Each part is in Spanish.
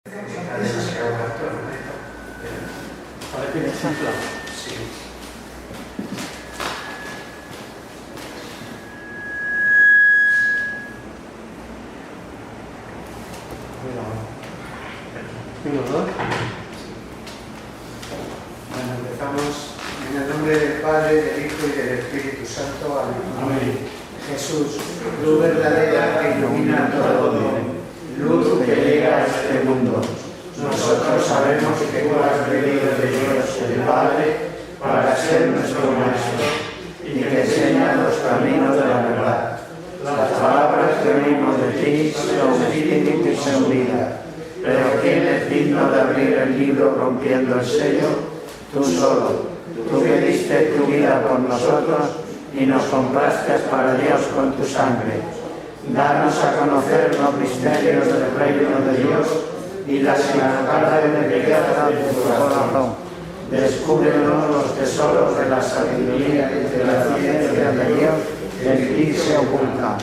Parece un ejemplo. Sí. Uno, dos. Bueno, empezamos en el nombre del Padre, del Hijo y del Espíritu Santo. Amén. Jesús, luz verdadera que ilumina todo hombre, luz que llega a este mundo. Nosotros sabemos que tú has venido de Dios, el Padre, para ser nuestro Maestro y que enseña los caminos de la verdad. Las palabras que oímos de ti son espíritu y son vida. Pero ¿quién es digno de abrir el libro rompiendo el sello? Tú solo. Tú que diste tu vida por nosotros y nos compraste para Dios con tu sangre. Danos a conocer los misterios del reino de Dios y las inagotable riquezas de tu corazón. Descúbrenos los tesoros de la sabiduría y de la ciencia de Dios que en ti se ocultan.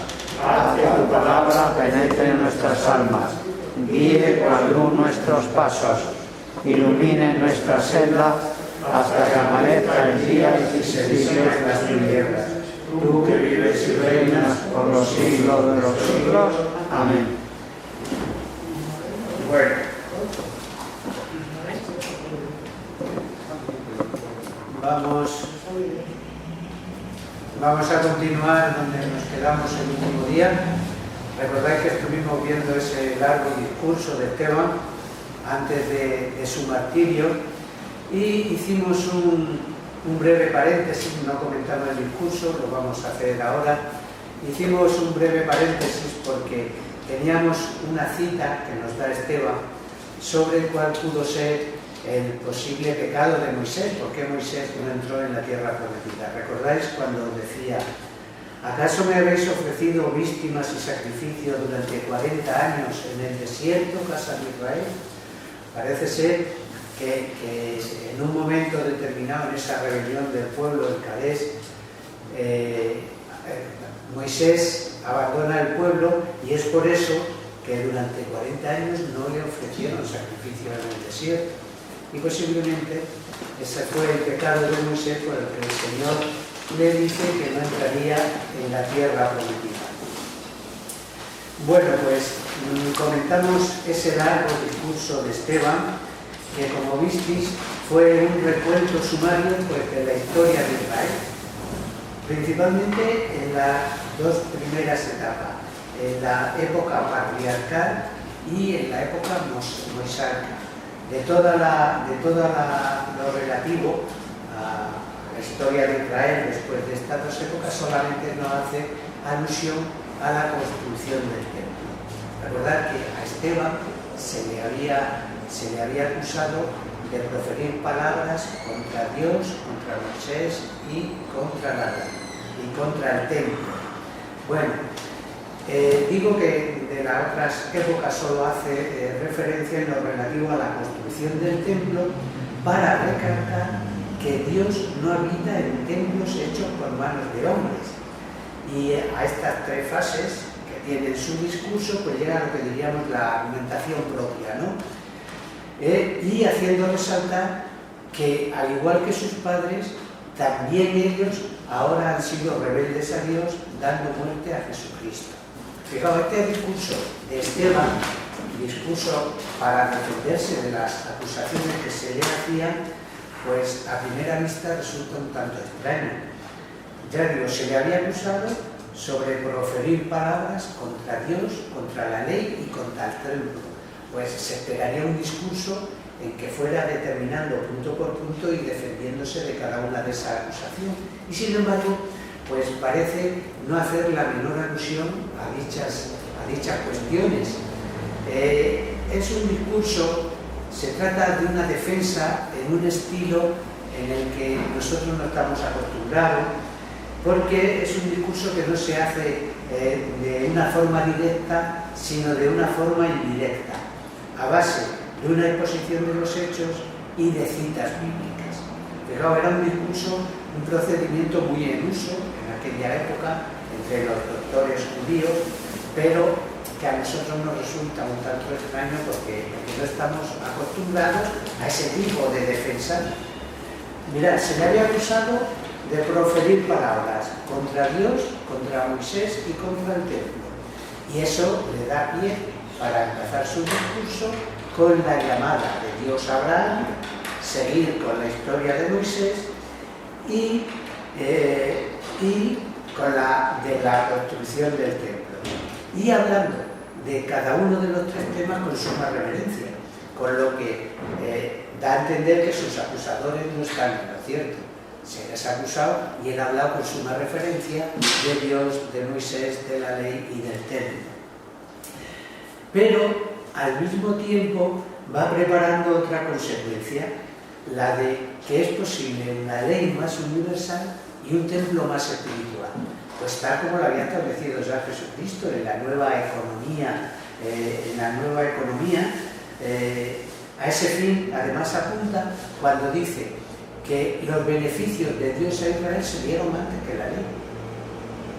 Haz que tu palabra penetre en nuestras almas, guíe con luz nuestros pasos, ilumine nuestra senda hasta que amanezca el día y se disipen las tinieblas. Tú que vives y reinas por los siglos de los siglos. Amén. Bueno. Vamos a continuar donde nos quedamos el último día. Recordáis que estuvimos viendo ese largo discurso de Esteban antes de su martirio y hicimos un breve paréntesis, no comentamos el discurso, lo vamos a hacer ahora. Hicimos un breve paréntesis porque teníamos una cita que nos da Esteban sobre cuál pudo ser el posible pecado de Moisés, por qué Moisés no entró en la tierra prometida. ¿Recordáis cuando decía: ¿acaso me habéis ofrecido víctimas y sacrificios durante 40 años en el desierto, casa de Israel? Parece ser que en un momento determinado, en esa rebelión del pueblo de Cadés, Moisés abandona el pueblo y es por eso que durante 40 años no le ofrecieron sacrificio en el desierto. Y posiblemente ese fue el pecado de Moisés por el que el Señor le dice que no entraría en la tierra prometida. Bueno, pues comentamos ese largo discurso de Esteban, que como visteis fue un recuento sumario pues, de la historia de Israel, principalmente en las dos primeras etapas, en la época patriarcal y en la época mosaica. De todo lo relativo a la historia de Israel después de estas dos épocas solamente nos hace alusión a la construcción del templo. Recordad que a Esteban se le había acusado de proferir palabras contra Dios, contra Moisés y contra la ley y contra el templo. Bueno, digo que de las otras épocas solo hace referencia en lo relativo a la construcción del templo para recalcar que Dios no habita en templos hechos por manos de hombres. Y a estas tres fases que tienen su discurso, pues llega a lo que diríamos la argumentación propia, ¿no? Y haciendo resaltar que, al igual que sus padres, también ellos ahora han sido rebeldes a Dios, dando muerte a Jesucristo. Fijaos, este discurso de Esteban, discurso para defenderse de las acusaciones que se le hacían, pues a primera vista resulta un tanto extraño. Ya digo, se le había acusado sobre proferir palabras contra Dios, contra la ley y contra el templo. Pues se esperaría un discurso en que fuera determinando punto por punto y defendiéndose de cada una de esas acusaciones. Y sin embargo, pues parece no hacer la menor alusión a dichas cuestiones. Es un discurso, se trata de una defensa en un estilo en el que nosotros no estamos acostumbrados, porque es un discurso que no se hace de una forma directa, sino de una forma indirecta, a base de una exposición de los hechos y de citas bíblicas. Pero era un discurso, un procedimiento muy en uso en aquella época entre los doctores judíos, pero que a nosotros nos resulta un tanto extraño porque no estamos acostumbrados a ese tipo de defensa. Mirad, se le había acusado de proferir palabras contra Dios, contra Moisés y contra el templo. Y eso le da pie para empezar su discurso con la llamada de Dios a Abraham, seguir con la historia de Moisés y con la de la construcción del templo. Y hablando de cada uno de los tres temas con suma reverencia, con lo que da a entender que sus acusadores no están en lo cierto. Se les ha acusado y él ha hablado con suma referencia de Dios, de Moisés, de la ley y del templo. Pero al mismo tiempo va preparando otra consecuencia, la de que es posible una ley más universal y un templo más espiritual. Pues tal como lo había establecido ya Jesucristo en la nueva economía, a ese fin además apunta cuando dice que los beneficios de Dios a Israel se dieron antes que la ley.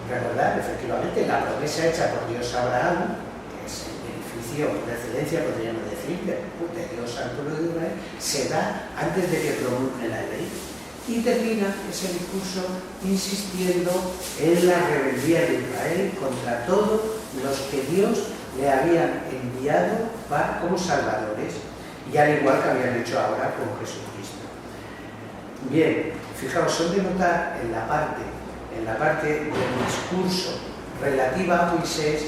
Recordad, efectivamente, la promesa hecha por Dios a Abraham, que es el beneficio de excelencia, podríamos decir, de Dios al pueblo de Israel, se da antes de que promulgue la ley. Y termina ese discurso insistiendo en la rebeldía de Israel contra todos los que Dios le habían enviado como salvadores, y al igual que habían hecho ahora con Jesucristo. Bien, fijaos, son de notar en la parte del discurso relativa a Moisés,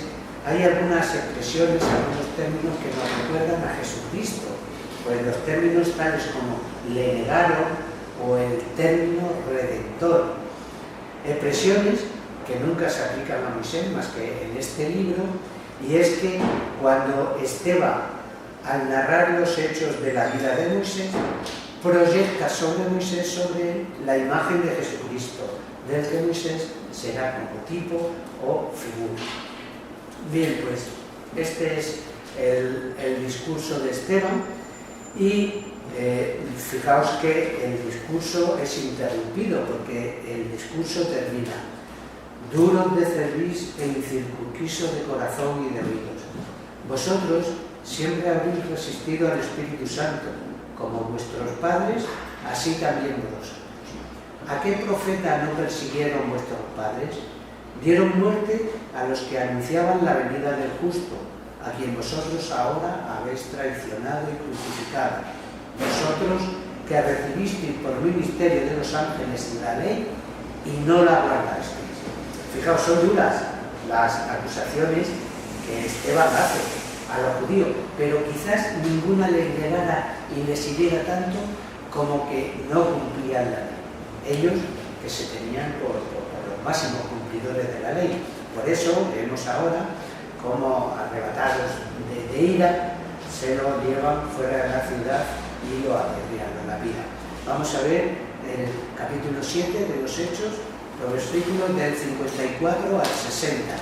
hay algunas expresiones, algunos términos que nos recuerdan a Jesucristo, pues los términos tales como le negaron o el término redentor, expresiones que nunca se aplican a Moisés más que en este libro, y es que cuando Esteban, al narrar los hechos de la vida de Moisés, proyecta sobre Moisés, sobre la imagen de Jesucristo, del que Moisés será como tipo o figura. Bien, pues este es el discurso de Esteban, y fijaos que el discurso es interrumpido porque el discurso termina: duros de cerviz e incircuncisos de corazón y de oídos. Vosotros siempre habéis resistido al Espíritu Santo, como vuestros padres, así también vosotros. ¿A qué profeta no persiguieron vuestros padres? Dieron muerte a los que anunciaban la venida del justo, a quien vosotros ahora habéis traicionado y crucificado. Vosotros que recibisteis por ministerio de los ángeles la ley y no la guardasteis. Fijaos, son duras las acusaciones que Esteban hace a los judíos, pero quizás ninguna les llegara y les hiriera tanto como que no cumplían la ley. Ellos que se tenían por los máximos cumplidores de la ley. Por eso vemos ahora cómo, arrebatados de ira, se lo llevan fuera de la ciudad y lo apedrean a la vida. Vamos a ver el capítulo 7 de los Hechos, los versículos del 54 al 60.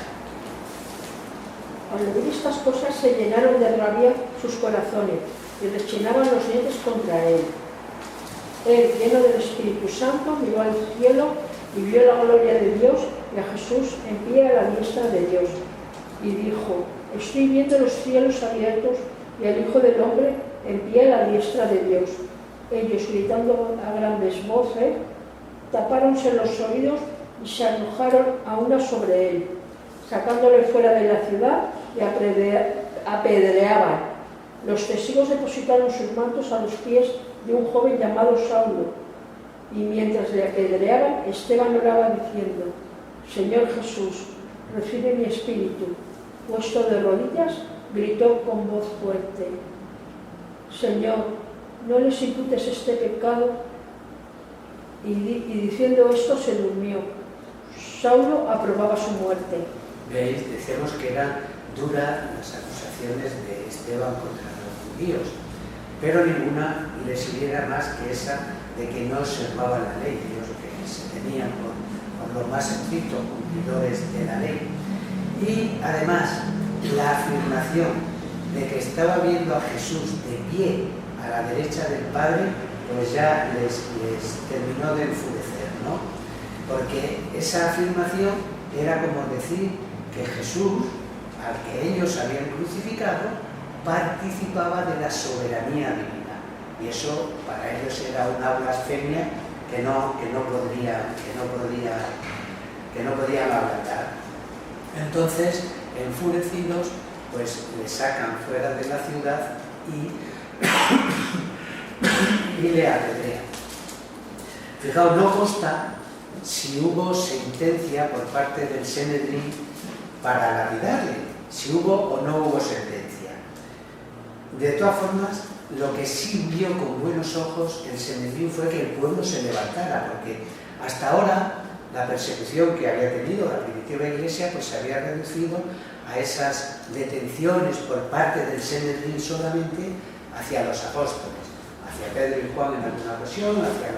Al oír estas cosas se llenaron de rabia sus corazones y rechinaban los dientes contra él. Él, lleno del Espíritu Santo, miró al cielo y vio la gloria de Dios y a Jesús en pie a la diestra de Dios. Y dijo: estoy viendo los cielos abiertos y al Hijo del Hombre en pie a la diestra de Dios. Ellos, gritando a grandes voces, tapáronse los oídos y se arrojaron a una sobre él, sacándole fuera de la ciudad y apedreaban. Los testigos depositaron sus mantos a los pies de un joven llamado Saulo, y mientras le apedreaban, Esteban oraba diciendo: Señor Jesús, recibe mi espíritu. Puesto de rodillas, gritó con voz fuerte: Señor, no les imputes este pecado. Y diciendo esto se durmió. Saulo aprobaba su muerte. ¿Veis? Decimos que eran duras las acusaciones de Esteban contra los judíos, pero ninguna les hiriera más que esa de que no observaban la ley, ellos que se tenían por los más estrictos cumplidores de la ley. Y además, la afirmación de que estaba viendo a Jesús de pie a la derecha del Padre, pues ya les terminó de enfurecer, ¿no? Porque esa afirmación era como decir que Jesús al que ellos habían crucificado participaba de la soberanía divina. Y eso para ellos era una blasfemia que no podían aguantar. Entonces, enfurecidos, pues le sacan fuera de la ciudad y le apedrean. Fijaos, no consta si hubo sentencia por parte del Sanedrín para lapidarle, si hubo o no hubo sentencia. De todas formas, lo que sí vio con buenos ojos el Sanedrín fue que el pueblo se levantara, porque hasta ahora la persecución que había tenido la primitiva Iglesia pues se había reducido a esas detenciones por parte del Sanedrín solamente hacia los apóstoles, hacia Pedro y Juan en alguna ocasión, hacia el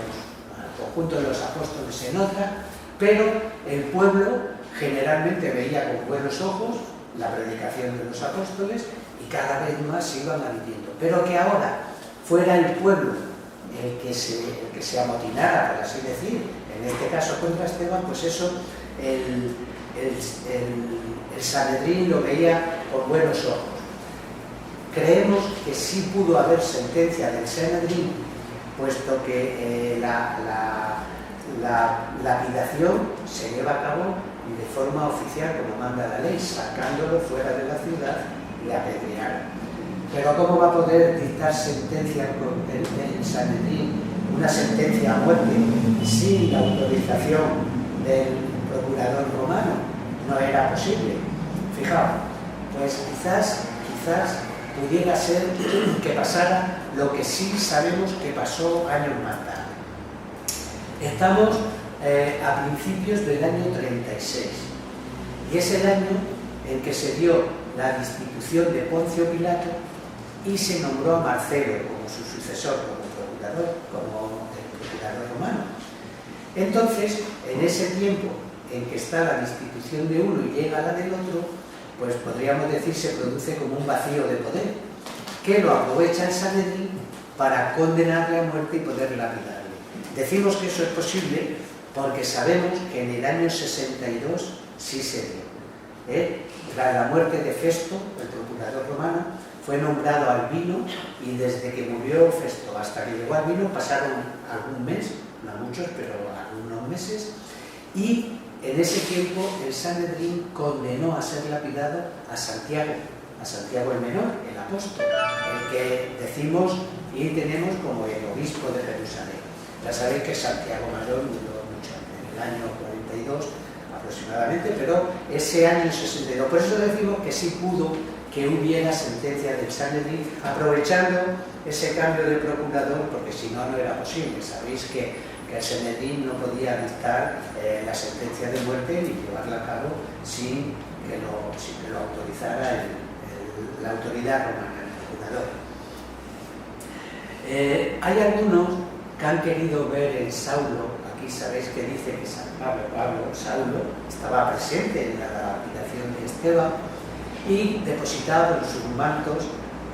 conjunto de los apóstoles en otra, pero el pueblo generalmente veía con buenos ojos la predicación de los apóstoles y cada vez más se iban admitiendo. Pero que ahora fuera el pueblo el que se amotinara, por así decir, en este caso contra Esteban, pues eso el Sanedrín lo veía con buenos ojos. Creemos que sí pudo haber sentencia del Sanedrín, puesto que la lapidación se lleva a cabo de forma oficial, como manda la ley, sacándolo fuera de la ciudad y apedrear. Pero ¿cómo va a poder dictar sentencia el Sanedrín, una sentencia a muerte, sin la autorización del procurador romano? No era posible. Fijaos, pues quizás pudiera ser que pasara lo que sí sabemos que pasó años más tarde. Estamos a principios del año 36 y es el año en que se dio la destitución de Poncio Pilato y se nombró a Marcelo como su sucesor, como procurador romano. Entonces, en ese tiempo en que está la destitución de uno y llega la del otro, pues podríamos decir se produce como un vacío de poder, que lo aprovecha el Sanedrín para condenarle a muerte y poder lapidarle. Decimos que eso es posible porque sabemos que en el año 62 sí se dio. Tras la muerte de Festo, el procurador romano, fue nombrado Albino y desde que murió Festo hasta que llegó Albino pasaron algún mes, no muchos, pero algunos meses, y en ese tiempo el Sanedrín condenó a ser lapidado a Santiago el Menor, el apóstol, el que decimos y tenemos como el obispo de Jerusalén. Ya sabéis que Santiago Mayor murió mucho, en el año 42 aproximadamente, pero ese año 62. Por eso decimos que sí pudo que hubiera sentencia del Sanedrín, aprovechando ese cambio de procurador, porque si no, no era posible. Sabéis que el Sanedrín no podía dictar la sentencia de muerte ni llevarla a cabo sin que lo autorizara la autoridad romana, el procurador. Hay algunos que han querido ver en Saulo, aquí sabéis que dice que Saulo, estaba presente en la lapidación de Esteban y depositaba en sus mantos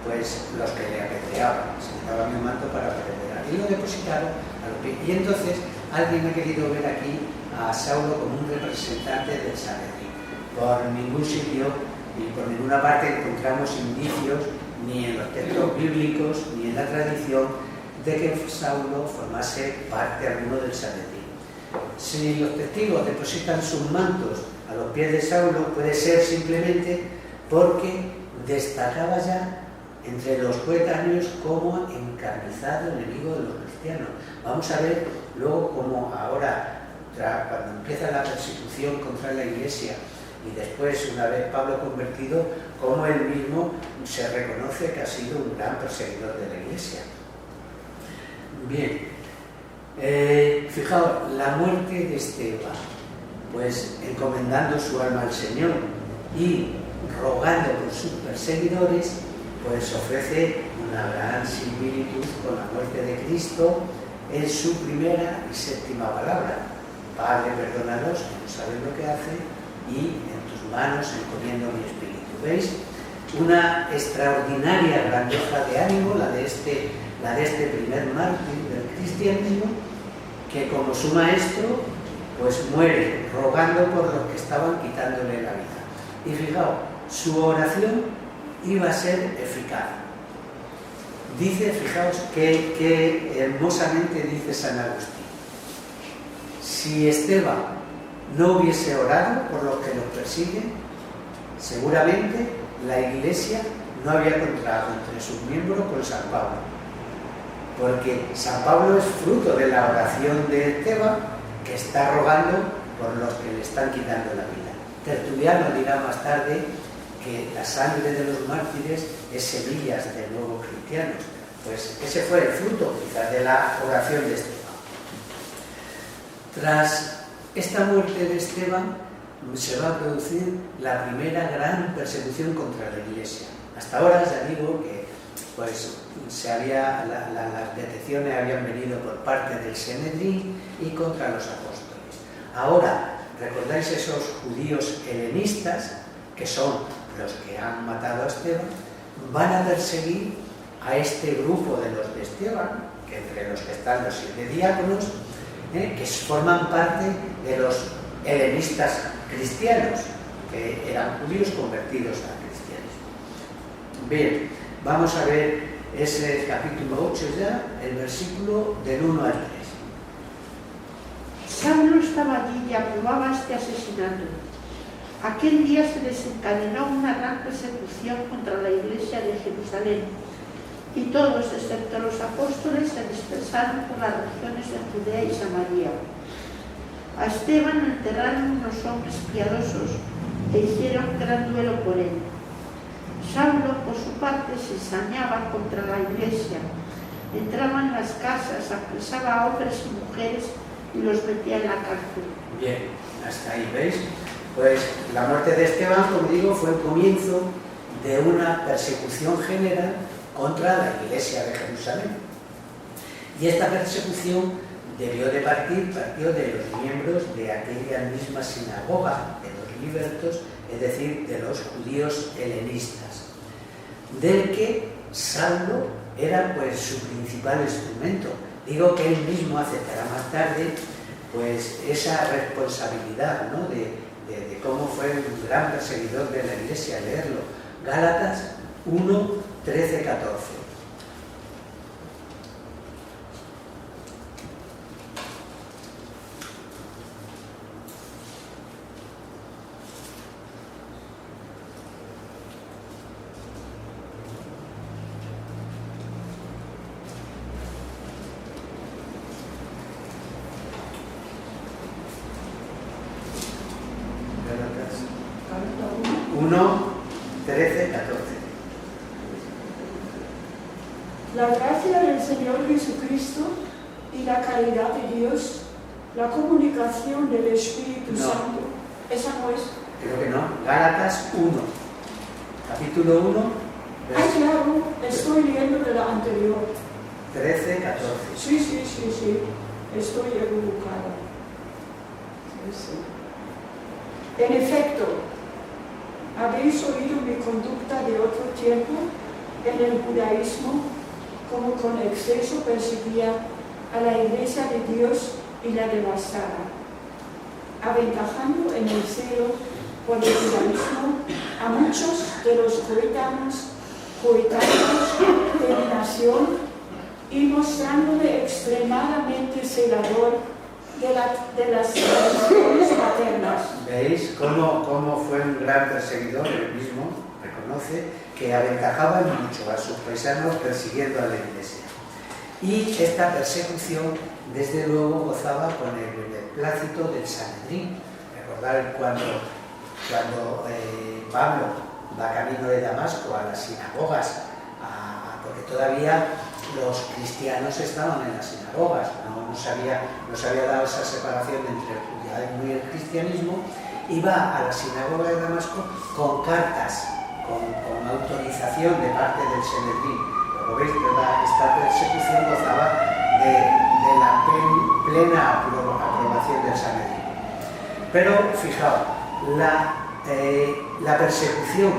pues los que le apedreaban, se le daba mi manto para apedrear y lo depositaron a los pies. Y entonces alguien ha querido ver aquí a Saulo como un representante del Sanedrín. Por ningún sitio y por ninguna parte encontramos indicios ni en los textos bíblicos ni en la tradición de que Saulo formase parte alguno del Sanedrín. Si los testigos depositan sus mantos a los pies de Saulo, puede ser simplemente porque destacaba ya entre los coetáneos como encarnizado enemigo de los cristianos. Vamos a ver luego cómo ahora, cuando empieza la persecución contra la Iglesia y después, una vez Pablo convertido, cómo él mismo se reconoce que ha sido un gran perseguidor de la Iglesia. Bien, fijaos, la muerte de Esteban, pues encomendando su alma al Señor y rogando por sus perseguidores, pues ofrece una gran similitud con la muerte de Cristo en su primera y séptima palabra: Padre, perdónalos, que no saben lo que hacen, y en tus manos encomiendo mi espíritu. ¿Veis? Una extraordinaria grandeza de ánimo, la de este primer mártir del cristianismo, que como su maestro, pues muere rogando por los que estaban quitándole la vida. Y fijaos, su oración iba a ser eficaz. Dice, fijaos que hermosamente dice San Agustín: si Esteban no hubiese orado por los que nos persiguen, seguramente la Iglesia no había contrato entre sus miembros con San Pablo, porque San Pablo es fruto de la oración de Esteban, que está rogando por los que le están quitando la vida. Tertuliano dirá más tarde que la sangre de los mártires es semillas de nuevos cristianos. Pues ese fue el fruto quizás de la oración de Esteban. Tras esta muerte de Esteban se va a producir la primera gran persecución contra la Iglesia. Hasta ahora ya digo que pues, las detenciones habían venido por parte del Sanedrín y contra los apóstoles. Ahora, ¿recordáis esos judíos helenistas, que son los que han matado a Esteban? Van a perseguir a este grupo de los de Esteban, que entre los que están los 7 diáconos, que forman parte de los helenistas cristianos, que eran judíos convertidos al cristianismo. Bien, vamos a ver ese capítulo 8 ya, el versículo del 1 al 3. Saulo estaba allí y aprobaba este asesinato. Aquel día se desencadenó una gran persecución contra la iglesia de Jerusalén, y todos, excepto los apóstoles, se dispersaron por las regiones de Judea y Samaria. A Esteban lo enterraron unos hombres piadosos e hicieron gran duelo por él. Saulo, por su parte, se ensañaba contra la iglesia, entraba en las casas, apresaba a hombres y mujeres y los metía en la cárcel. Bien, hasta ahí, ¿veis? Pues la muerte de Esteban, como digo, fue el comienzo de una persecución general contra la Iglesia de Jerusalén. Y esta persecución partió de los miembros de aquella misma sinagoga, de los libertos, es decir, de los judíos helenistas, del que Saulo era pues su principal instrumento. Digo que él mismo aceptará más tarde pues esa responsabilidad, ¿no?, de cómo fue un gran perseguidor de la Iglesia. Leerlo, Gálatas 1, 13, 14. Gálatas 1, 13, 14. La gracia del Señor Jesucristo y la caridad de Dios, la comunicación del Espíritu No. Santo. Esa no es. Creo que no. Gálatas 1, capítulo 1, Ay, claro, estoy leyendo de la anterior. 13, 14. Sí, estoy equivocada. Sí. En efecto, habéis oído mi conducta de otro tiempo en el judaísmo, como con exceso perseguía a la iglesia de Dios y la devastaba, aventajando en el celo por el judaísmo a muchos de los coetáneos de mi nación, y mostrándome extremadamente celador de las tradiciones paternas. ¿Veis cómo fue un gran perseguidor? Él mismo reconoce que aventajaba mucho a sus paisanos persiguiendo a la Iglesia. Y esta persecución, desde luego, gozaba con el beneplácito del Sanedrín. Recordad cuando Pablo va camino de Damasco a las sinagogas, porque todavía los cristianos estaban en las sinagogas, no se había dado esa separación entre el judaísmo y el cristianismo. Iba a la sinagoga de Damasco con cartas, con autorización de parte del Sanedrín. Como veis, esta persecución gozaba de la plena aprobación del Sanedrín. Pero fijaos, la persecución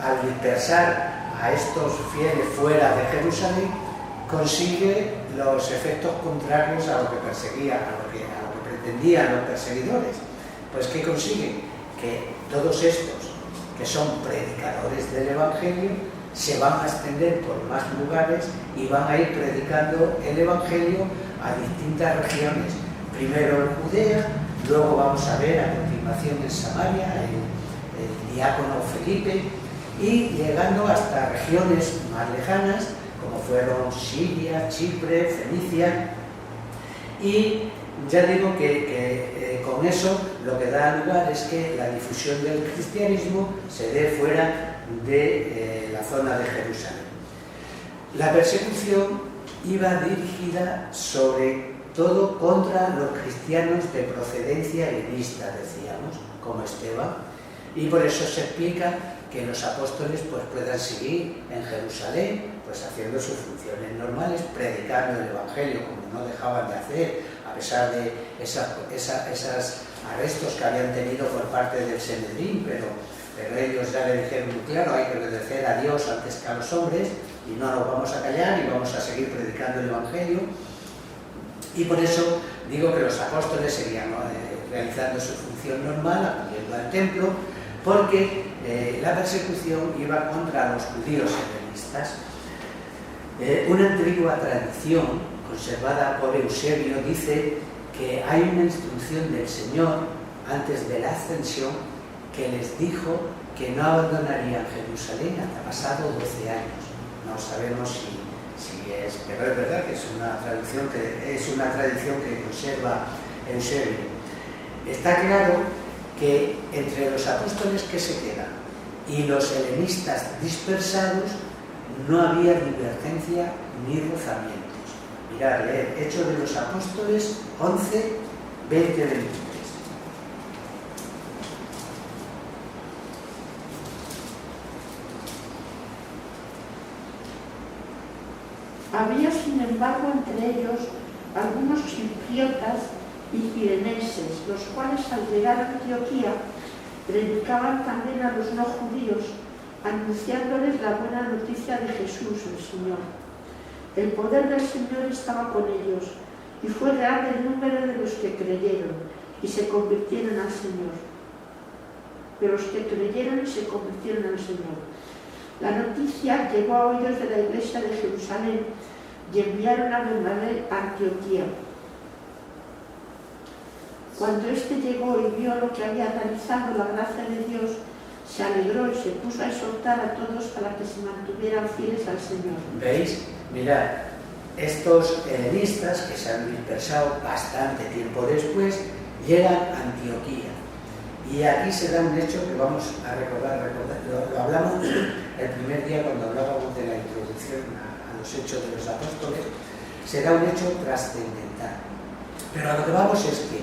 al dispersar a estos fieles fuera de Jerusalén consigue los efectos contrarios a lo que perseguían, a lo que pretendían los perseguidores. Pues ¿qué consiguen? Que todos estos que son predicadores del Evangelio, se van a extender por más lugares y van a ir predicando el Evangelio a distintas regiones. Primero en Judea, luego vamos a ver a continuación en Samaria, el diácono Felipe, y llegando hasta regiones más lejanas, como fueron Siria, Chipre, Fenicia, y ya digo que con eso lo que da lugar es que la difusión del cristianismo se dé fuera de la zona de Jerusalén. La persecución iba dirigida sobre todo contra los cristianos de procedencia helenista, decíamos, como Esteban, y por eso se explica que los apóstoles pues, puedan seguir en Jerusalén, pues haciendo sus funciones normales, predicando el Evangelio, como no dejaban de hacer, a pesar de esos arrestos que habían tenido por parte del Sanedrín, pero ellos ya le dijeron muy claro, hay que obedecer a Dios antes que a los hombres, y no nos vamos a callar y vamos a seguir predicando el Evangelio. Y por eso digo que los apóstoles seguían realizando su función normal, acudiendo al templo, porque la persecución iba contra los judíos helenistas. Una antigua tradición conservada por Eusebio dice que hay una instrucción del Señor antes de la ascensión que les dijo que no abandonarían Jerusalén hasta pasado 12 años. No sabemos si es, pero es verdad que es una tradición que conserva Eusebio. Está claro que entre los apóstoles que se quedan y los helenistas dispersados no había divergencia ni rozamientos. Mirad, leer Hechos de los Apóstoles 11, 20, 23. Había, sin embargo, entre ellos algunos chipriotas y cirenenses, los cuales al llegar a Antioquía predicaban también a los no judíos, anunciándoles la buena noticia de Jesús, el Señor. El poder del Señor estaba con ellos, y fue grande el número de los que creyeron y se convirtieron al Señor. De los que creyeron y se convirtieron al Señor. La noticia llegó a oídos de la iglesia de Jerusalén y enviaron a Bernabé a Antioquía. Cuando éste llegó y vio lo que había realizado la gracia de Dios, se alegró y se puso a exhortar a todos para que se mantuvieran fieles al Señor. ¿Veis? Mirad, estos helenistas que se han dispersado bastante tiempo después llegan a Antioquía. Y aquí se da un hecho que vamos a recordar, lo hablamos el primer día cuando hablábamos de la introducción a los Hechos de los Apóstoles, se da un hecho trascendental. Pero a lo que vamos es que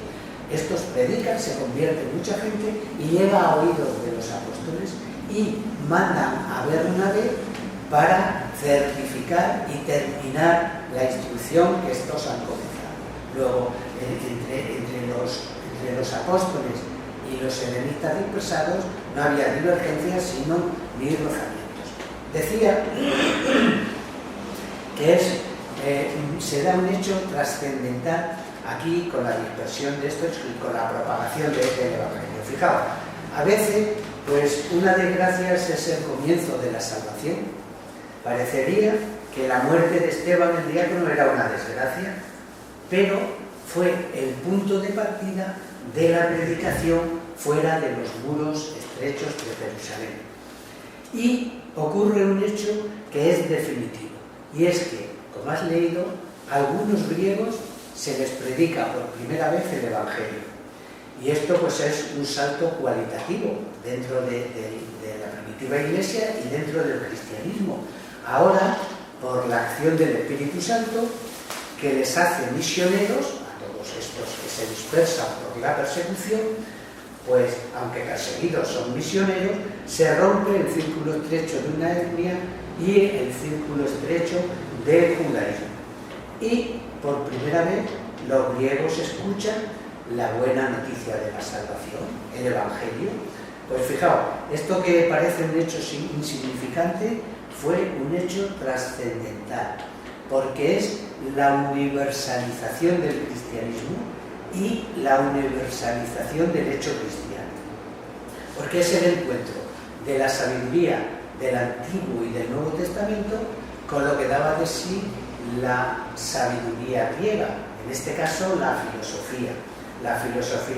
estos predican, se convierte mucha gente y llega a oídos de los apóstoles y mandan a Bernabé para certificar y terminar la instrucción que estos han comenzado. Luego, entre los apóstoles y los helenistas dispersados no había divergencias, sino ni rozamientos. Decía que se da un hecho trascendental aquí con la dispersión de estos y con la propagación del Evangelio. Fijaos, a veces, pues una desgracia es el comienzo de la salvación. Parecería que la muerte de Esteban el diácono era una desgracia, pero fue el punto de partida de la predicación fuera de los muros estrechos de Jerusalén. Y ocurre un hecho que es definitivo, y es que, como has leído, a algunos griegos se les predica por primera vez el Evangelio. Y esto pues es un salto cualitativo dentro de la primitiva iglesia y dentro del cristianismo. Ahora, por la acción del Espíritu Santo, que les hace misioneros a todos estos que se dispersan por la persecución, pues aunque perseguidos son misioneros, se rompe el círculo estrecho de una etnia y el círculo estrecho del judaísmo. Y por primera vez los griegos escuchan la buena noticia de la salvación, el Evangelio. Pues fijaos, esto que parece un hecho insignificante fue un hecho trascendental, porque es la universalización del cristianismo y la universalización del hecho cristiano. Porque es el encuentro de la sabiduría del Antiguo y del Nuevo Testamento con lo que daba de sí la sabiduría griega, en este caso la filosofía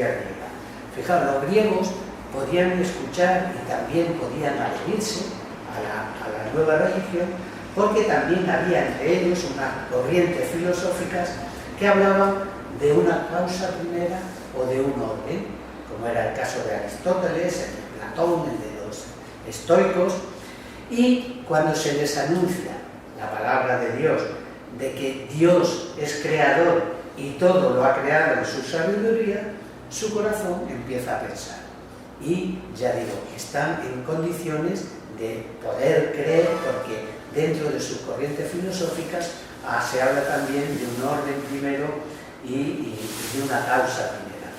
griega. Fijaos, los griegos podían escuchar y también podían adherirse a la nueva religión, porque también había entre ellos unas corrientes filosóficas que hablaban de una causa primera o de un orden, como era el caso de Aristóteles, el de Platón, el de los estoicos. Y cuando se les anuncia la palabra de Dios, de que Dios es creador y todo lo ha creado en su sabiduría, su corazón empieza a pensar. Y, ya digo, están en condiciones de poder creer, porque dentro de sus corrientes filosóficas se habla también de un orden primero y de una causa primera.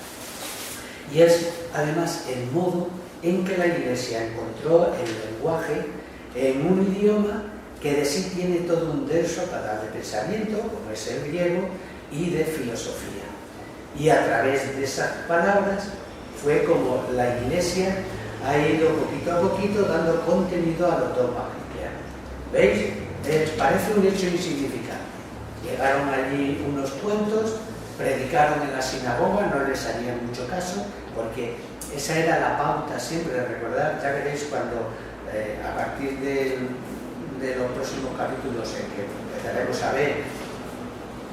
Y es, además, el modo en que la Iglesia encontró el lenguaje en un idioma que de sí tiene todo un denso caudal de pensamiento, como es el griego, y de filosofía. Y a través de esas palabras fue como la Iglesia ha ido poquito a poquito dando contenido a los dogmas cristianos. ¿Veis? Parece un hecho insignificante. Llegaron allí unos cuantos, predicaron en la sinagoga, no les harían mucho caso, porque esa era la pauta siempre de recordar. Ya veréis cuando a partir de los próximos capítulos en que empezaremos a ver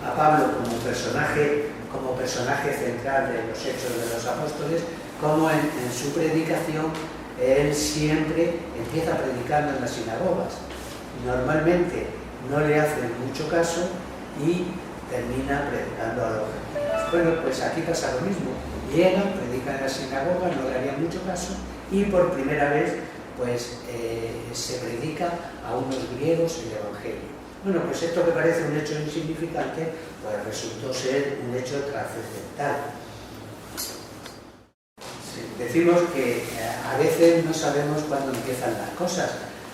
a Pablo como personaje central de los Hechos de los Apóstoles, como en su predicación él siempre empieza predicando en las sinagogas. Normalmente no le hacen mucho caso y termina predicando a los gentiles. Bueno, pues aquí pasa lo mismo. Llegan, predican en la sinagoga, no le harían mucho caso, y por primera vez pues se predica a unos griegos el Evangelio. Bueno, pues esto que parece un hecho insignificante, pues resultó ser un hecho trascendental. Sí, decimos que a veces no sabemos cuándo empiezan las cosas,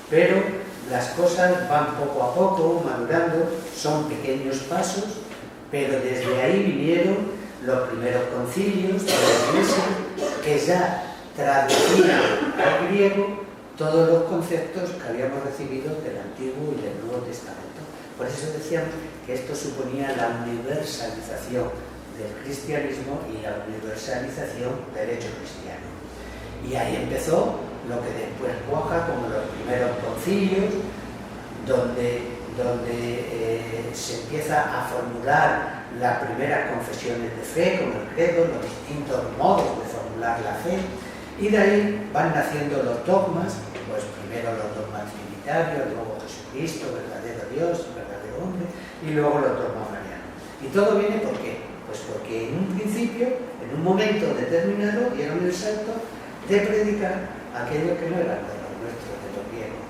pero las cosas van poco a poco madurando, son pequeños pasos, pero desde ahí vinieron los primeros concilios de la Iglesia, que ya traducían al griego todos los conceptos que habíamos recibido del Antiguo y del Nuevo Testamento. Por eso decíamos que esto suponía la universalización del cristianismo y la universalización del hecho cristiano. Y ahí empezó lo que después cuaja como los primeros concilios, donde se empieza a formular las primeras confesiones de fe, como el credo, los distintos modos de formular la fe, y de ahí van naciendo los dogmas, pues primero los dogmas trinitarios, luego Jesucristo, verdadero Dios, verdadero hombre, y luego los dogmas marianos. Y todo viene ¿por qué? Pues porque en un principio, en un momento determinado, dieron el salto de predicar aquello que no era de los nuestros, de los griegos.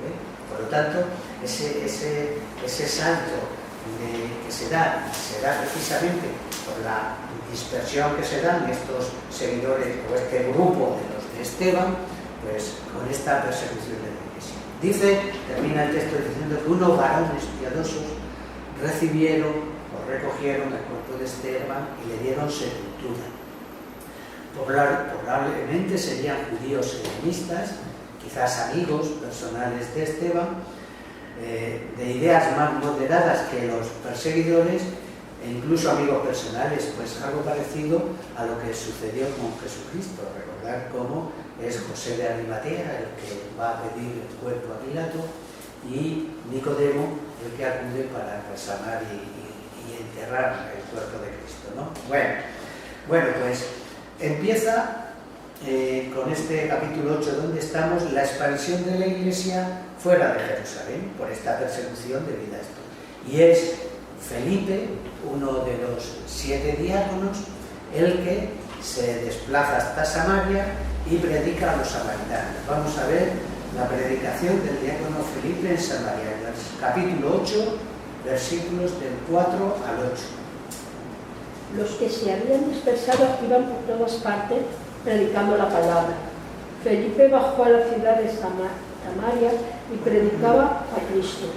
Por lo tanto, ese salto que se da precisamente por la dispersión que se dan estos seguidores o este grupo de los de Esteban, pues con esta persecución de la Iglesia. Termina el texto diciendo que unos varones piadosos recibieron o recogieron el cuerpo de Esteban y le dieron sepultura. Probablemente serían judíos helenistas, quizás amigos personales de Esteban, de ideas más moderadas que los perseguidores, e incluso amigos personales, pues algo parecido a lo que sucedió con Jesucristo. Recordar cómo es José de Arimatea el que va a pedir el cuerpo a Pilato y Nicodemo el que acude para embalsamar y enterrar el cuerpo de Cristo, ¿no? Bueno, pues empieza con este capítulo 8 donde estamos, la expansión de la Iglesia fuera de Jerusalén por esta persecución debido a esto. Y es Felipe, uno de los 7 diáconos, el que se desplaza hasta Samaria y predica a los samaritanos. Vamos a ver la predicación del diácono Felipe en Samaria, en el capítulo 8, versículos del 4 al 8. Los que se habían dispersado iban por todas partes predicando la palabra. Felipe bajó a la ciudad de Samaria y predicaba a Cristo.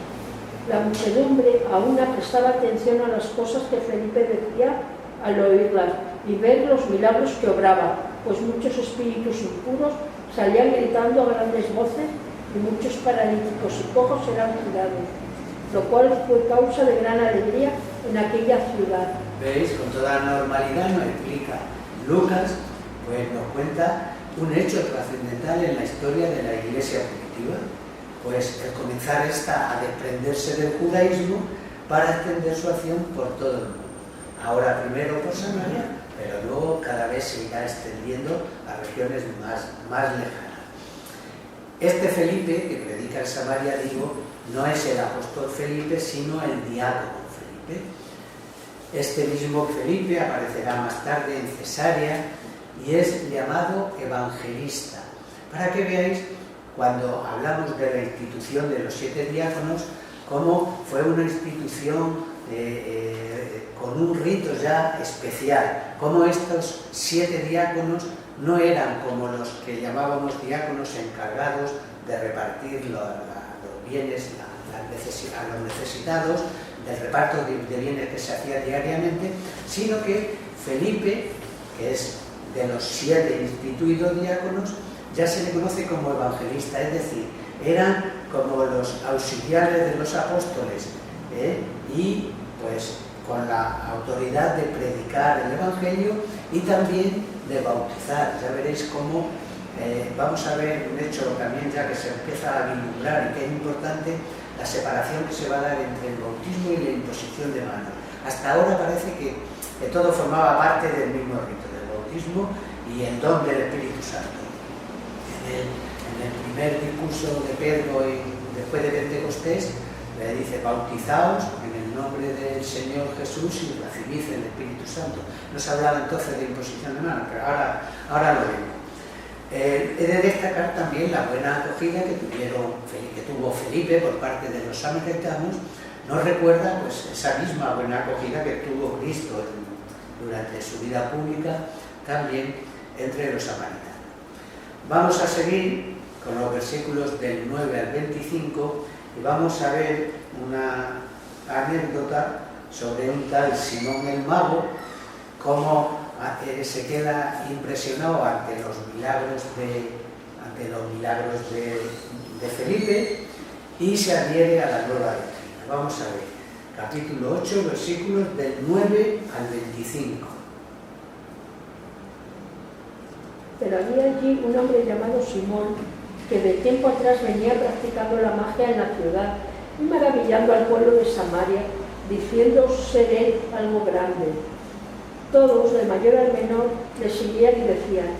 La muchedumbre aún prestaba atención a las cosas que Felipe decía al oírlas y ver los milagros que obraba, pues muchos espíritus impuros salían gritando a grandes voces y muchos paralíticos y cojos eran curados, lo cual fue causa de gran alegría en aquella ciudad. ¿Veis? Con toda normalidad nos explica Lucas, pues nos cuenta un hecho trascendental en la historia de la Iglesia primitiva, pues el comenzar a desprenderse del judaísmo para extender su acción por todo el mundo. Ahora primero por Samaria, pero luego cada vez se irá extendiendo a regiones más lejanas. Este Felipe, que predica en Samaria, digo, no es el apóstol Felipe, sino el diácono Felipe. Este mismo Felipe aparecerá más tarde en Cesarea y es llamado evangelista. Para que veáis, cuando hablamos de la institución de los 7 diáconos, cómo fue una institución con un rito ya especial, cómo estos 7 diáconos no eran como los que llamábamos diáconos encargados de repartir los bienes a los necesitados, del reparto de bienes que se hacía diariamente, sino que Felipe, que es de los 7 instituidos diáconos, ya se le conoce como evangelista, es decir, eran como los auxiliares de los apóstoles, y pues con la autoridad de predicar el evangelio y también de bautizar. Ya veréis cómo vamos a ver un hecho también ya que se empieza a vislumbrar y que es importante, la separación que se va a dar entre el bautismo y la imposición de manos. Hasta ahora parece que todo formaba parte del mismo rito, del bautismo y el don del Espíritu Santo. En el primer discurso de Pedro después de Pentecostés le dice: bautizaos en el nombre del Señor Jesús y recibid el Espíritu Santo. No se hablaba entonces de imposición de manos, pero ahora lo vemos. He de destacar también la buena acogida que tuvo Felipe por parte de los samaritanos. Nos recuerda pues esa misma buena acogida que tuvo Cristo durante su vida pública también entre los samaritanos. Vamos a seguir con los versículos del 9 al 25 y vamos a ver una anécdota sobre un tal Simón el Mago, cómo se queda impresionado ante los milagros de Felipe y se adhiere a la nueva doctrina. Vamos a ver, capítulo 8, versículos del 9 al 25. Pero había allí un hombre llamado Simón, que de tiempo atrás venía practicando la magia en la ciudad y maravillando al pueblo de Samaria, diciendo ser él algo grande. Todos, de mayor al menor, le seguían y decían: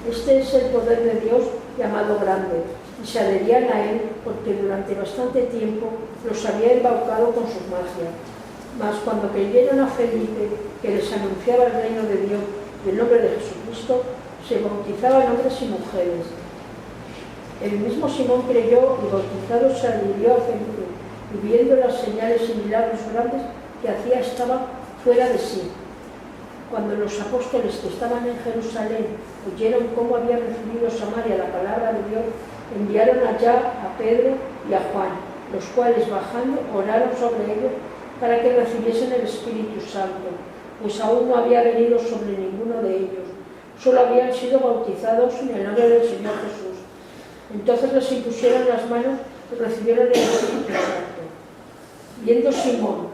este es el poder de Dios llamado grande, y se adherían a él porque durante bastante tiempo los había embaucado con su magia. Mas cuando creyeron a Felipe, que les anunciaba el reino de Dios y el nombre de Jesucristo, se bautizaban hombres y mujeres. El mismo Simón creyó y bautizado se adhirió a Felipe, y viendo las señales y milagros grandes que hacía estaba fuera de sí. Cuando los apóstoles que estaban en Jerusalén oyeron cómo había recibido Samaria la palabra de Dios, enviaron allá a Pedro y a Juan, los cuales bajando oraron sobre ellos para que recibiesen el Espíritu Santo, pues aún no había venido sobre ninguno de ellos, solo habían sido bautizados en el nombre del Señor Jesús. Entonces les impusieron las manos y recibieron el Espíritu Santo. Viendo Simón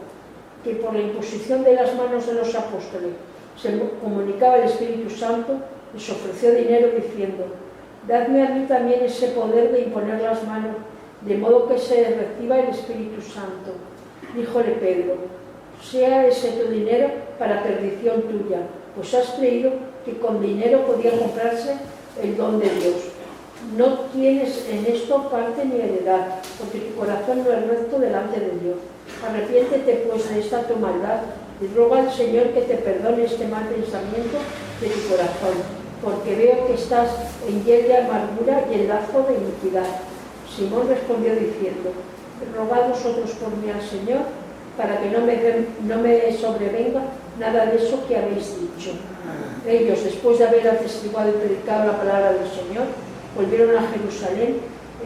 que por la imposición de las manos de los apóstoles se comunicaba el Espíritu Santo, les ofreció dinero diciendo: dadme a mí también ese poder de imponer las manos, de modo que se reciba el Espíritu Santo. Díjole Pedro: sea ese tu dinero para perdición tuya, pues has creído que con dinero podía comprarse el don de Dios. No tienes en esto parte ni heredad, porque tu corazón no es recto delante de Dios. Arrepiéntete pues de esta tu maldad y ruega al Señor que te perdone este mal pensamiento de tu corazón, porque veo que estás en hiel de amargura y en lazo de iniquidad. Simón respondió diciendo: rogad vosotros por mí al Señor, para que no me sobrevenga nada de eso que habéis dicho. Ellos, después de haber atestiguado y predicado la palabra del Señor, volvieron a Jerusalén,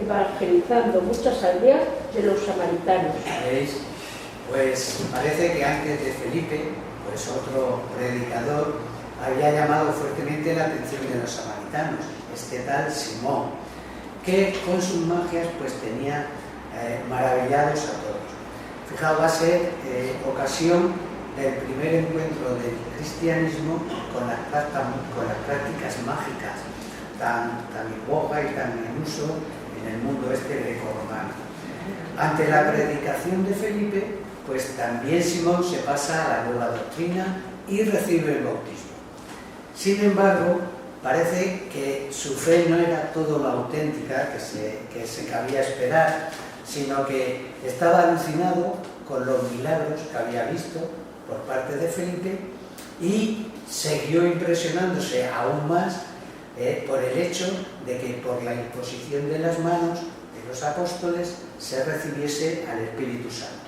evangelizando muchas aldeas de los samaritanos. ¿Veis? Pues parece que antes de Felipe, pues otro predicador había llamado fuertemente la atención de los samaritanos, este tal Simón, que con sus magias pues tenía maravillados a todos. Fijaos, va a ser ocasión del primer encuentro del cristianismo con las prácticas mágicas tan en boga y tan en uso en el mundo greco-romano. Ante la predicación de Felipe, pues también Simón se pasa a la nueva doctrina y recibe el bautismo. Sin embargo, parece que su fe no era todo lo auténtica que se cabía esperar, sino que estaba alucinado con los milagros que había visto por parte de Felipe y siguió impresionándose aún más por el hecho de que por la imposición de las manos de los apóstoles se recibiese al Espíritu Santo.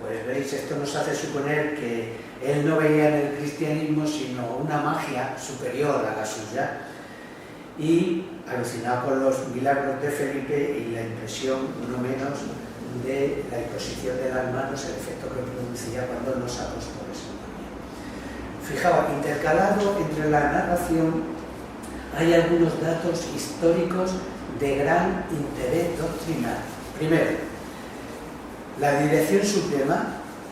Pues veis, esto nos hace suponer que él no veía en el cristianismo sino una magia superior a la suya, y alucinado con los milagros de Felipe y la impresión, no menos, de la imposición de las manos, el efecto que producía cuando los apóstoles se morían. Fijaos, intercalado entre la narración hay algunos datos históricos de gran interés doctrinal. Primero, la dirección suprema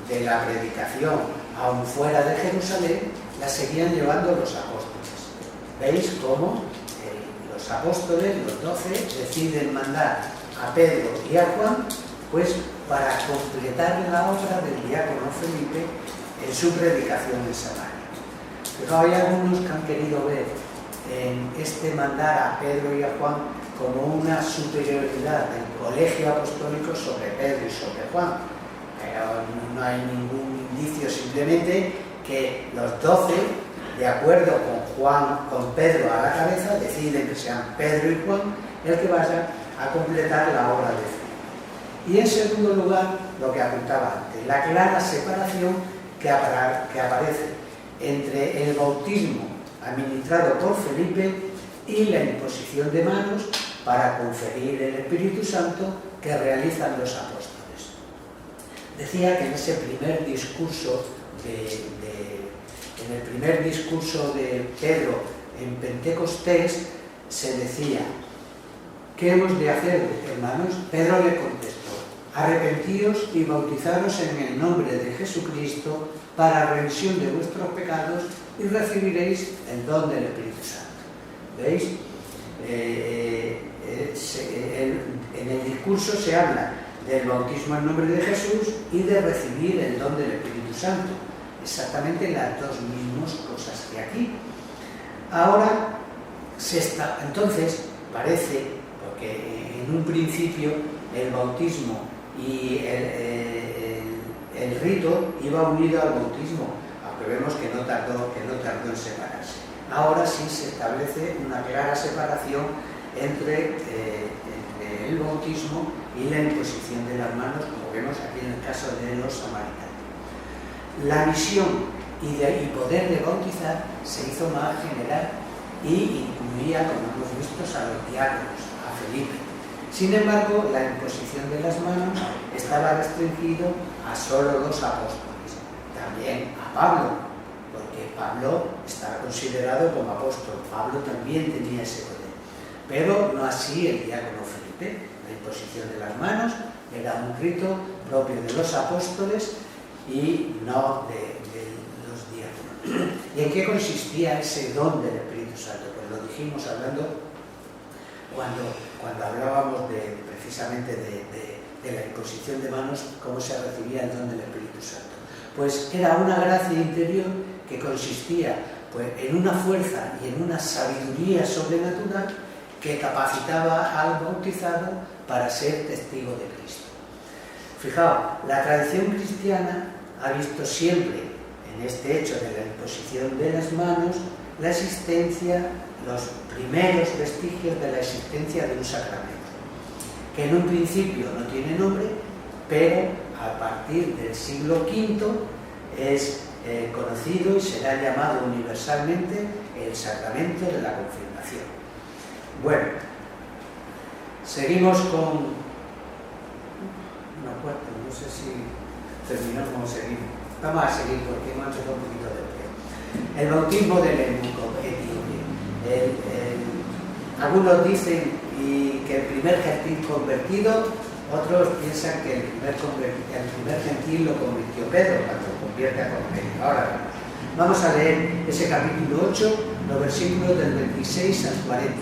de la predicación, aun fuera de Jerusalén, la seguían llevando los apóstoles. ¿Veis cómo los apóstoles, los 12, deciden mandar a Pedro y a Juan pues para completar la obra del diácono Felipe en su predicación en Samaria? Pero hay algunos que han querido ver en este mandar a Pedro y a Juan como una superioridad del colegio apostólico sobre Pedro y sobre Juan. Pero no hay ningún indicio, simplemente que los 12, de acuerdo con Pedro a la cabeza, deciden que sean Pedro y Juan el que vaya a completar la obra de fe. Y en segundo lugar, lo que apuntaba antes, la clara separación que aparece entre el bautismo administrado por Felipe y la imposición de manos para conferir el Espíritu Santo que realizan los apóstoles. Decía que en ese primer discurso en el primer discurso de Pedro en Pentecostés se decía: ¿qué hemos de hacer, hermanos? Pedro le contestó: arrepentíos y bautizaros en el nombre de Jesucristo para remisión de vuestros pecados y recibiréis el don del Espíritu Santo. ¿Veis? En el discurso se habla del bautismo en nombre de Jesús y de recibir el don del Espíritu Santo. Exactamente las dos mismas cosas que aquí. Ahora entonces parece, porque en un principio el bautismo y el rito iba unido al bautismo, aunque vemos que no tardó en separarse. Ahora sí se establece una clara separación entre el bautismo y la imposición de las manos, como vemos aquí en el caso de los samaritanos. La misión y poder de bautizar se hizo más general y incluía, como hemos visto, a los diáconos, a Felipe. Sin embargo, la imposición de las manos estaba restringido a solo los apóstoles, también a Pablo, porque Pablo estaba considerado como apóstol. Pablo también tenía ese poder, pero no así el diácono Felipe. La imposición de las manos era un rito propio de los apóstoles y no de los diáconos. ¿Y en qué consistía ese don del Espíritu Santo? Pues lo dijimos hablando cuando hablábamos precisamente de la imposición de manos, cómo se recibía el don del Espíritu Santo. Pues era una gracia interior que consistía pues, en una fuerza y en una sabiduría sobrenatural que capacitaba al bautizado para ser testigo de Cristo. Fijaos, la tradición cristiana ha visto siempre en este hecho de la imposición de las manos la existencia, los primeros vestigios de la existencia de un sacramento, que en un principio no tiene nombre, pero a partir del siglo V es conocido y será llamado universalmente el sacramento de la confirmación. Bueno, seguimos con una cuarta, no sé si terminamos o seguimos. Vamos a seguir porque hemos hecho un poquito de pie. El bautismo del eunuco etíope. Algunos dicen que el primer gentil convertido, otros piensan que el primer gentil lo convirtió Pedro, cuando lo convierte a Cornelio. Ahora vamos a leer ese capítulo 8, los versículos del 26 al 40.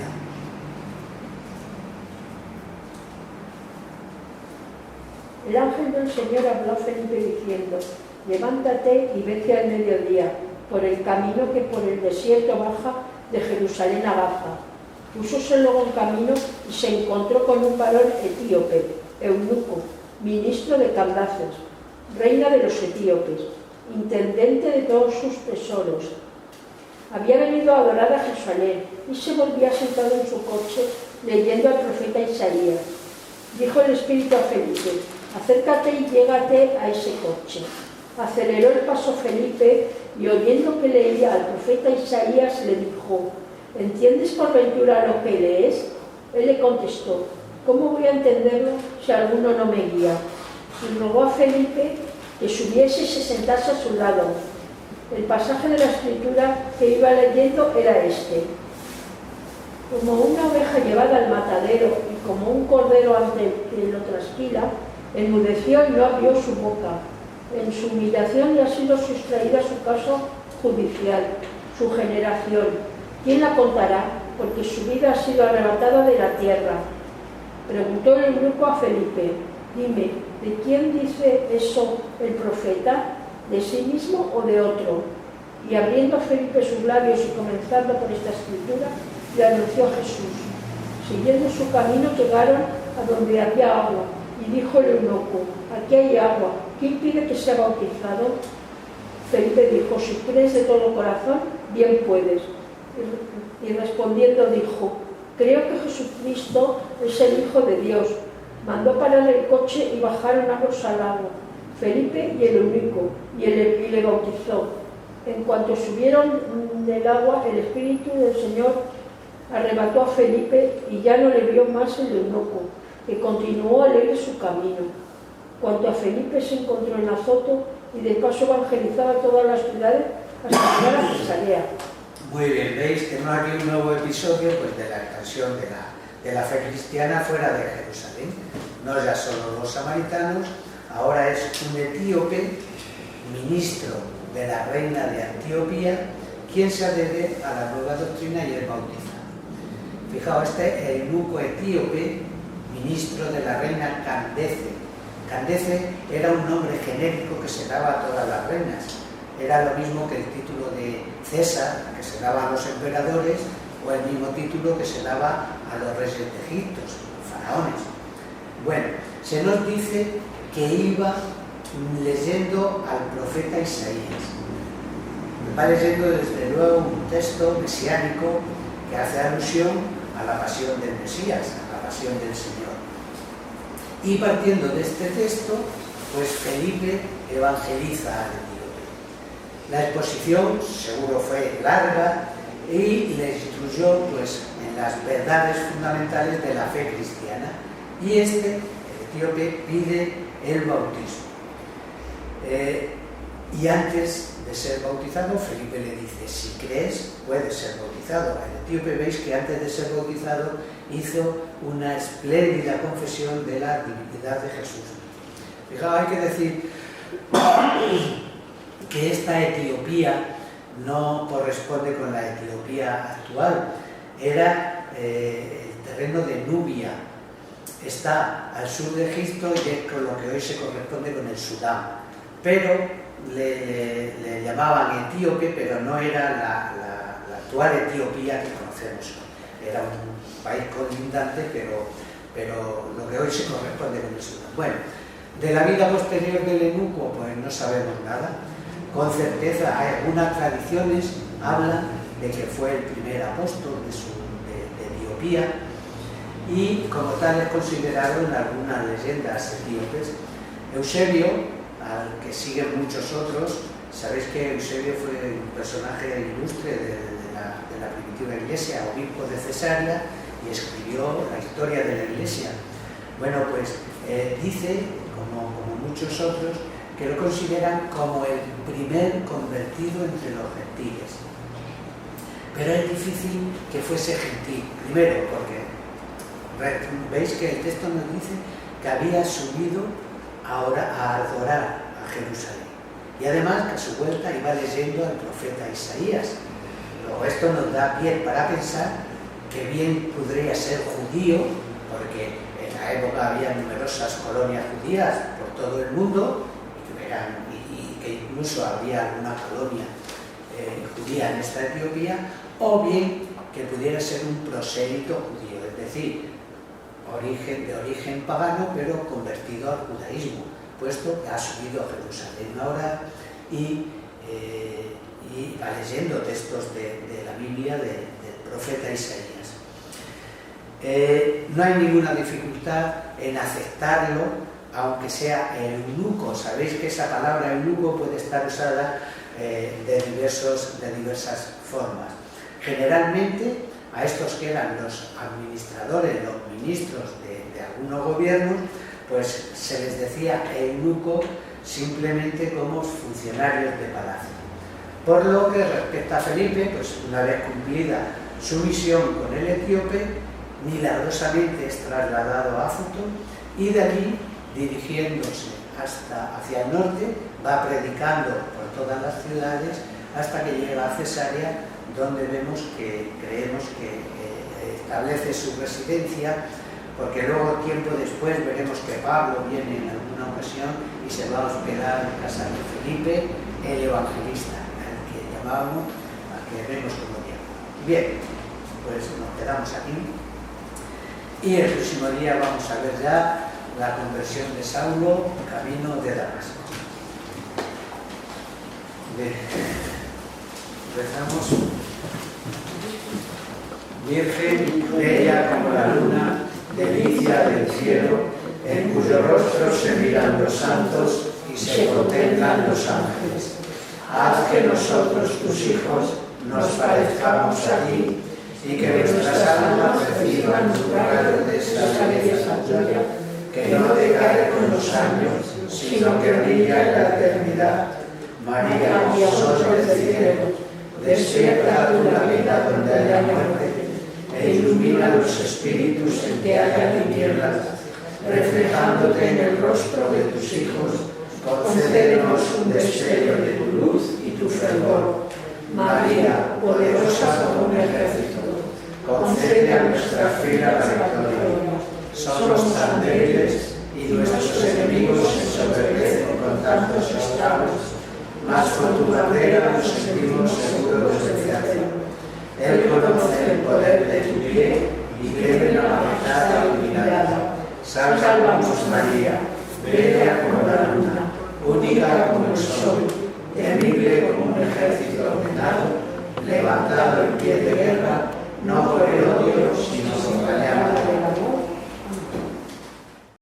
El ángel del Señor habló a Felipe diciendo: levántate y vete al mediodía, por el camino que por el desierto baja de Jerusalén a Gaza. Púsose luego en camino y se encontró con un varón etíope, eunuco, ministro de Candaces, reina de los etíopes, intendente de todos sus tesoros. Había venido a adorar a Jerusalén y se volvía sentado en su coche leyendo al profeta Isaías. Dijo el Espíritu a Felipe: acércate y llégate a ese coche. Aceleró el paso Felipe y oyendo que leía al profeta Isaías le dijo: ¿entiendes por ventura lo que lees? Él le contestó: ¿cómo voy a entenderlo si alguno no me guía? Y rogó a Felipe que subiese y se sentase a su lado. El pasaje de la escritura que iba leyendo era este: como una oveja llevada al matadero y como un cordero ante que lo trasquila, enmudeció y no abrió su boca. En su humillación le ha sido sustraída su caso judicial, su generación. ¿Quién la contará? Porque su vida ha sido arrebatada de la tierra. Preguntó el eunuco a Felipe: dime, ¿de quién dice eso el profeta? ¿De sí mismo o de otro? Y abriendo Felipe sus labios y comenzando por esta escritura, le anunció a Jesús. Siguiendo su camino llegaron a donde había agua, y dijo el eunuco: aquí hay agua, ¿quién pide que sea bautizado? Felipe dijo: si crees de todo corazón, bien puedes. Y respondiendo dijo: creo que Jesucristo es el Hijo de Dios. Mandó parar el coche y bajaron ambos al lago, Felipe y el eunuco, y le bautizó. En cuanto subieron del agua, el Espíritu del Señor arrebató a Felipe y ya no le vio más el eunuco, que continuó alegre su camino. Cuanto a Felipe, se encontró en Azoto y de paso evangelizaba todas las ciudades hasta llegar a Cesarea. Muy bien, veis que no hay un nuevo episodio pues, de la expansión de la fe cristiana fuera de Jerusalén. No ya solo los samaritanos, ahora es un etíope, ministro de la reina de Etiopía, quien se adhiere a la nueva doctrina y es bautizado. Fijaos, este eunuco etíope, ministro de la reina Candace. Candace era un nombre genérico que se daba a todas las reinas. Era lo mismo que el título de César, que se daba a los emperadores, o el mismo título que se daba a los reyes de Egipto, faraones. Bueno, se nos dice que iba leyendo al profeta Isaías. Va leyendo desde luego un texto mesiánico que hace alusión a la pasión del Mesías, a la pasión del Señor. Y partiendo de este texto, pues Felipe evangeliza al etíope. La exposición seguro fue larga y le instruyó pues, en las verdades fundamentales de la fe cristiana. Y el etíope, pide el bautismo. Y antes de ser bautizado, Felipe le dice: si crees, puedes ser bautizado. El etíope, veis que antes de ser bautizado hizo una espléndida confesión de la divinidad de Jesús. Fijaos, hay que decir que esta Etiopía no corresponde con la Etiopía actual. Era el terreno de Nubia. Está al sur de Egipto y es con lo que hoy se corresponde con el Sudán. Pero le llamaban etíope, pero no era la actual Etiopía que conocemos hoy. Era un país colindante, pero lo que hoy se corresponde con el Sudán. Bueno, de la vida posterior del eunuco, pues no sabemos nada. Con certeza, hay algunas tradiciones hablan de que fue el primer apóstol de Etiopía y como tal es considerado en algunas leyendas etíopes. Eusebio, al que siguen muchos otros, sabéis que Eusebio fue un personaje ilustre de la primitiva iglesia, obispo de Cesarea, y escribió la historia de la iglesia. Bueno, pues dice, como muchos otros, que lo consideran como el primer convertido entre los gentiles. Pero es difícil que fuese gentil, primero porque veis que el texto nos dice que había subido ahora a adorar a Jerusalén, y además que a su vuelta iba leyendo al profeta Isaías. Luego esto nos da pie para pensar que bien podría ser judío, porque en la época había numerosas colonias judías por todo el mundo, y que incluso había alguna colonia judía en esta Etiopía, o bien que pudiera ser un prosélito judío, es decir, de origen pagano, pero convertido al judaísmo, puesto que ha subido a Jerusalén ahora y va leyendo textos de la Biblia del profeta Isaías. No hay ninguna dificultad en aceptarlo, aunque sea eunuco. Sabéis que esa palabra eunuco puede estar usada de diversas formas. Generalmente a estos que eran los administradores, los ministros de algunos gobiernos, pues se les decía eunuco simplemente como funcionarios de palacio. Por lo que respecta a Felipe, pues una vez cumplida su misión con el etíope, milagrosamente es trasladado a Áfoto y de allí, dirigiéndose hacia el norte, va predicando por todas las ciudades hasta que llega a Cesarea, donde creemos que establece su residencia, porque luego tiempo después veremos que Pablo viene en alguna ocasión y se va a hospedar en casa de Felipe, el evangelista, al que llamábamos, al que vemos como diácono. Bien, pues nos quedamos aquí y el próximo día vamos a ver ya la conversión de Saulo camino de Damasco. Bien. Rezamos. Virgen, bella como la luna, delicia del cielo, en cuyo rostro se miran los santos y se contemplan los ángeles. Haz que nosotros, tus hijos, nos parezcamos a ti y que nuestras almas reciban tu regalo de esta belleza tuya, que no decae con los años, sino que brilla en la eternidad. María, sol del cielo, despierta tu la vida donde haya muerte, e ilumina los espíritus en que haya tinieblas, reflejándote en el rostro de tus hijos, concédenos un destello de tu luz y tu fervor. María, poderosa como un ejército, concede a nuestra fe la victoria. Somos tan débiles y nuestros enemigos se ensoberbecen con tantos estragos, mas con tu bandera nos sentimos seguros de vencer. Él conoce el poder de tu pie y cree en la majestad iluminada. Sálvanos, María, bella como la luna, única como el sol, temible como un ejército ordenado, levantado en pie de guerra, no por el odio, sino por